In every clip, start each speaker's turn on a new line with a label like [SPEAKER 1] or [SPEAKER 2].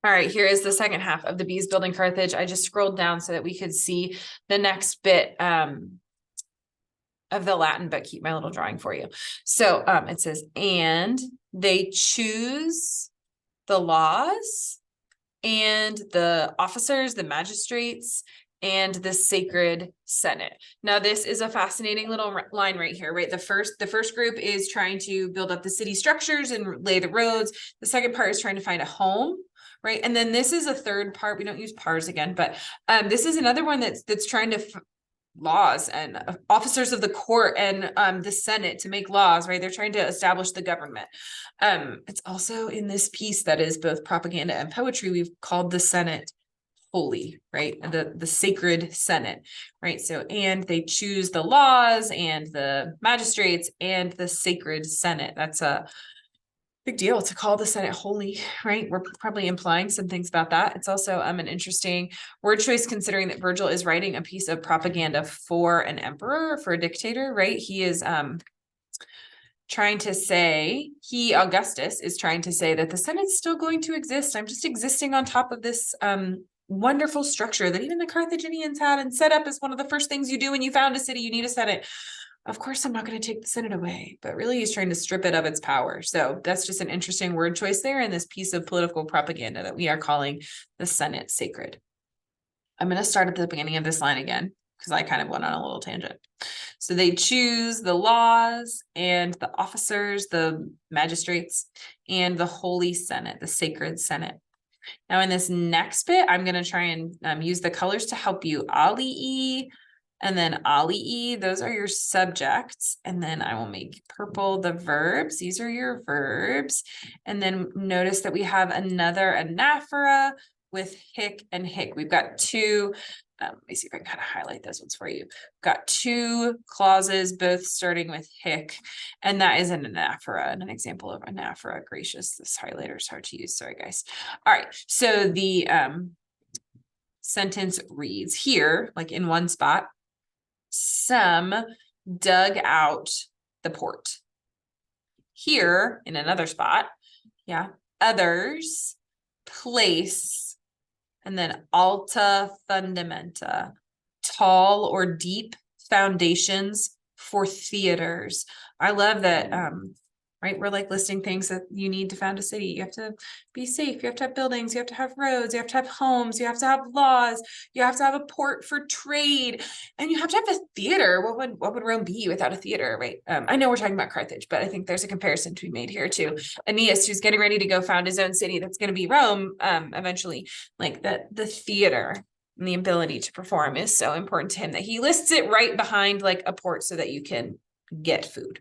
[SPEAKER 1] All right, here is the second half of the bees building Carthage. I just scrolled down so that we could see the next bit of the Latin, but keep my little drawing for you. So it says, and they choose the laws and the officers, the magistrates, and the sacred senate. Now, this is a fascinating little line right here, right? The first group is trying to build up the city structures and lay the roads. The second part is trying to find a home, right? And then this is a third part. We don't use pars again, but this is another one that's trying to laws and officers of the court and the Senate to make laws, right? They're trying to establish the government. It's also in this piece that is both propaganda and poetry. We've called the Senate holy, right? The sacred Senate, right? So, and they choose the laws and the magistrates and the sacred Senate. That's a big deal to call the Senate holy, right? We're probably implying some things about that. It's also an interesting word choice considering that Virgil is writing a piece of propaganda for an emperor, for a dictator, right? He is trying to say, Augustus is trying to say that the Senate's still going to exist. I'm just existing on top of this wonderful structure that even the Carthaginians had and set up as one of the first things you do when you found a city, you need a Senate. Of course, I'm not going to take the Senate away, but really he's trying to strip it of its power. So that's just an interesting word choice there in this piece of political propaganda that we are calling the Senate sacred. I'm going to start at the beginning of this line again, because I kind of went on a little tangent. So they choose the laws and the officers, the magistrates, and the Holy Senate, the sacred Senate. Now in this next bit, I'm going to try and use the colors to help you. Alii, and then alii, those are your subjects. And then I will make purple the verbs. These are your verbs. And then notice that we have another anaphora with hic and hic. We've got two, let me see if I can kind of highlight those ones for you. We've got two clauses, both starting with hic, and that is an anaphora, and an example of anaphora. Gracious, this highlighter is hard to use. Sorry, guys. All right, so the sentence reads here, like in one spot, some dug out the port. Here in another spot, yeah, others place, and then alta fundamenta, tall or deep foundations for theaters. I love that, right? We're like listing things that you need to found a city. You have to be safe. You have to have buildings. You have to have roads. You have to have homes. You have to have laws. You have to have a port for trade, and you have to have a theater. What would Rome be without a theater, right? I know we're talking about Carthage, but I think there's a comparison to be made here too. Aeneas, who's getting ready to go found his own city that's going to be Rome, eventually, like the theater and the ability to perform is so important to him that he lists it right behind like a port so that you can get food.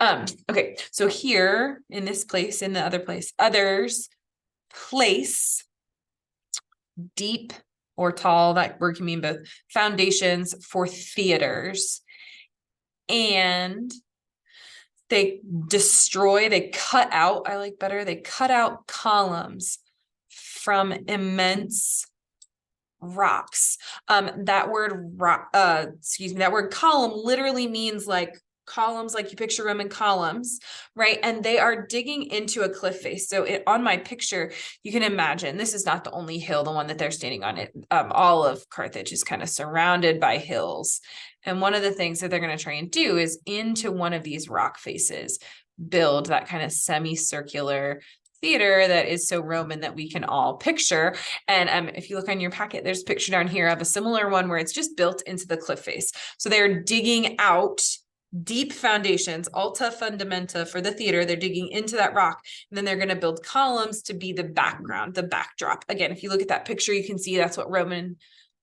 [SPEAKER 1] Okay, so here in this place, in the other place, others place deep or tall, that word can mean both, foundations for theaters, and they destroy, they cut out, I like better, they cut out columns from immense rocks. That word that word column literally means like columns, like you picture Roman columns, right? And they are digging into a cliff face. So on my picture, you can imagine this is not the only hill, the one that they're standing on. It all of Carthage is kind of surrounded by hills. And one of the things that they're going to try and do is into one of these rock faces, build that kind of semicircular theater that is so Roman that we can all picture. And if you look on your packet, there's a picture down here of a similar one where it's just built into the cliff face. So they're digging out deep foundations, alta fundamenta for the theater. They're digging into that rock, and then they're going to build columns to be the background, the backdrop. Again, if you look at that picture, you can see that's what Roman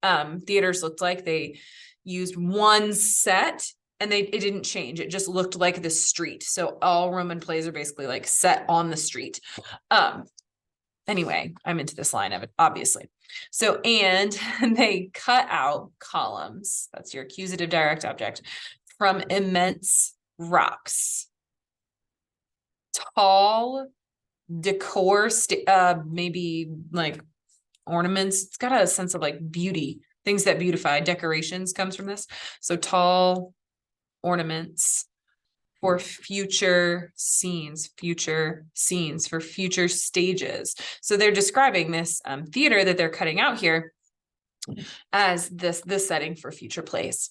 [SPEAKER 1] theaters looked like. They used one set, and it didn't change. It just looked like the street. So all Roman plays are basically like set on the street. Anyway, I'm into this line of it, obviously. So, and they cut out columns. That's your accusative direct object, from immense rocks. Tall decor, maybe like ornaments. It's got a sense of like beauty, things that beautify, decorations comes from this. So tall ornaments for future scenes, for future stages. So they're describing this theater that they're cutting out here as this setting for future plays.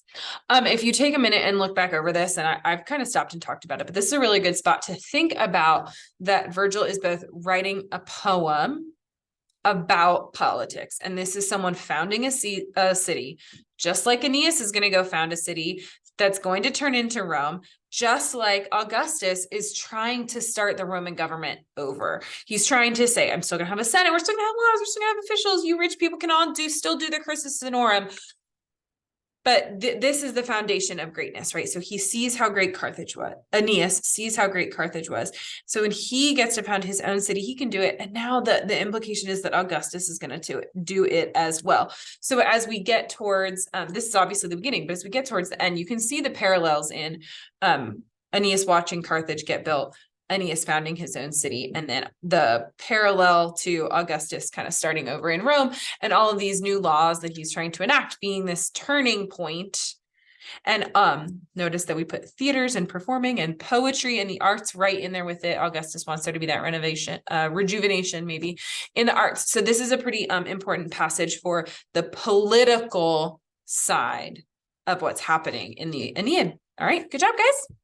[SPEAKER 1] If you take a minute and look back over this, and I've kind of stopped and talked about it, but this is a really good spot to think about that Virgil is both writing a poem about politics, and this is someone founding a city, just like Aeneas is going to go found a city that's going to turn into Rome, just like Augustus is trying to start the Roman government over. He's trying to say, I'm still going to have a Senate, we're still going to have laws, we're still going to have officials, you rich people can all still do the cursus honorum. But this is the foundation of greatness, right? So he sees how great Carthage was. Aeneas sees how great Carthage was. So when he gets to found his own city, he can do it. And now the implication is that Augustus is going to do it as well. So as we get towards, this is obviously the beginning, but as we get towards the end, you can see the parallels in Aeneas watching Carthage get built, Aeneas founding his own city, and then the parallel to Augustus kind of starting over in Rome, and all of these new laws that he's trying to enact being this turning point. And notice that we put theaters and performing and poetry and the arts right in there with it. Augustus wants there to be that rejuvenation maybe in the arts. So this is a pretty important passage for the political side of what's happening in the Aeneid. All right, good job, guys.